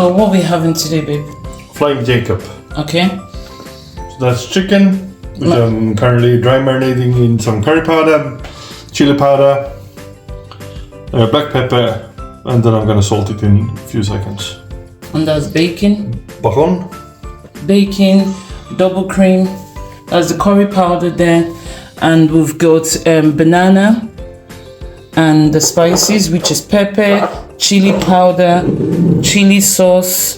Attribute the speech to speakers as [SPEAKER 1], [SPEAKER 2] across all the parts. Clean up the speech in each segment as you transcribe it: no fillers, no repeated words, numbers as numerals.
[SPEAKER 1] So what are we having today, babe?
[SPEAKER 2] Flying Jacob.
[SPEAKER 1] Okay.
[SPEAKER 2] So that's chicken, which I'm currently dry marinating in some curry powder, chili powder, black pepper, and then I'm gonna salt it in a few seconds.
[SPEAKER 1] And that's bacon.
[SPEAKER 2] Bacon.
[SPEAKER 1] Bacon, double cream. That's the curry powder there. And we've got banana and the spices, which is pepper, chili powder, chili sauce.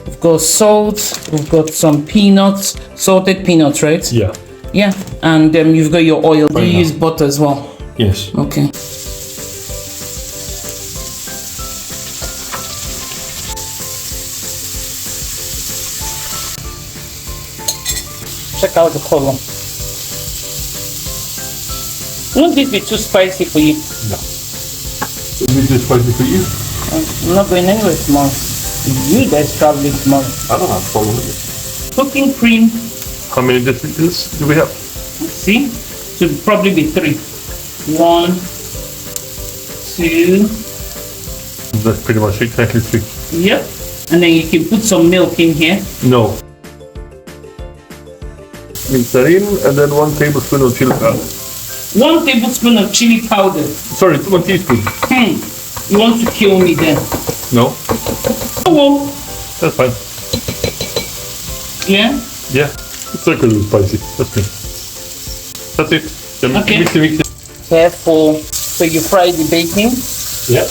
[SPEAKER 1] We've got salt. We've got some peanuts, salted peanuts, right?
[SPEAKER 2] Yeah.
[SPEAKER 1] Yeah. And you've got your oil. Do you use butter as well?
[SPEAKER 2] Yes.
[SPEAKER 1] Okay. Check out the color. Won't this be too spicy for you?
[SPEAKER 2] No. Will it be too spicy for you?
[SPEAKER 1] I'm not going anywhere tomorrow. You guys traveling tomorrow.
[SPEAKER 2] I don't have a problem with it.
[SPEAKER 1] Cooking cream.
[SPEAKER 2] How many deciliters do we have?
[SPEAKER 1] See? Should probably be 3. 1, 2.
[SPEAKER 2] That's pretty much exactly 3.
[SPEAKER 1] Yep. And then you can put some milk in here.
[SPEAKER 2] No. Mix that in, and then 1 tablespoon of chili powder.
[SPEAKER 1] 1 tablespoon of chili powder.
[SPEAKER 2] Sorry, 1 teaspoon.
[SPEAKER 1] You want to kill me then?
[SPEAKER 2] No.
[SPEAKER 1] Oh well.
[SPEAKER 2] That's fine.
[SPEAKER 1] Yeah?
[SPEAKER 2] Yeah. It's not gonna be spicy. That's me. That's it. Then
[SPEAKER 1] Okay.
[SPEAKER 2] Mix it.
[SPEAKER 1] Careful. So you fry the bacon.
[SPEAKER 2] Yeah.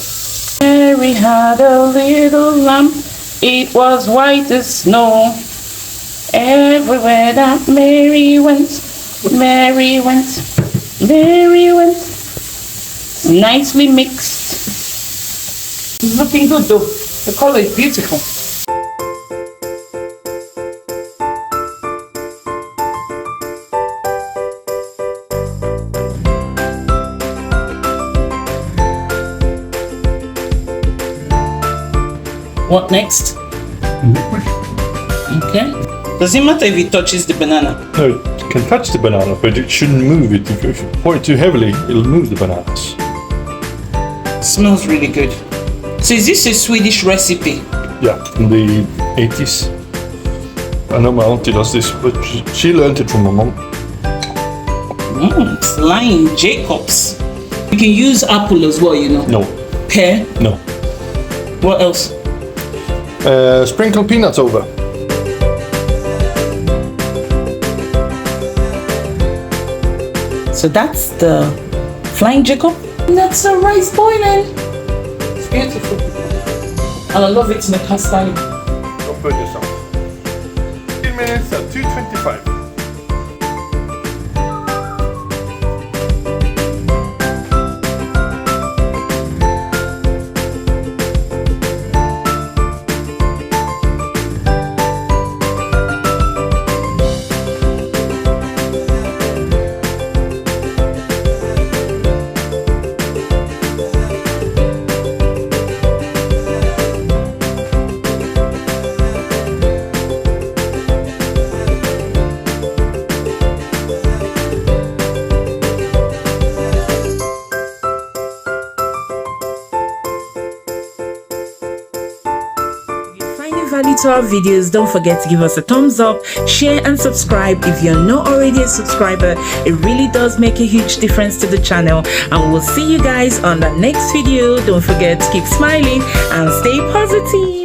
[SPEAKER 1] Mary had a little lamb. It was white as snow. Everywhere that Mary went, Mary went, Mary went. Nicely mixed. It's looking good though. The color is beautiful. What next? Okay. Does it matter if it touches the banana?
[SPEAKER 2] No, it can touch the banana, but it shouldn't move it. If you pour it too heavily, it'll move the bananas.
[SPEAKER 1] Smells really good. So is this a Swedish recipe?
[SPEAKER 2] Yeah, in the 80s. I know my auntie does this, but she learned it from my mom.
[SPEAKER 1] Flying Jacobs. You can use apple as well, you know.
[SPEAKER 2] No.
[SPEAKER 1] Pear.
[SPEAKER 2] No.
[SPEAKER 1] What else?
[SPEAKER 2] Sprinkle peanuts over.
[SPEAKER 1] So that's the Flying Jacob. And that's the rice boiling. It's beautiful. And I love it in the cast iron.
[SPEAKER 2] Don't burn yourself. 15 minutes at 225.
[SPEAKER 3] Value to our videos, don't forget to give us a thumbs up, share and subscribe if you're not already a subscriber. It really does make a huge difference to the channel, and we'll see you guys on the next video. Don't forget to keep smiling and stay positive.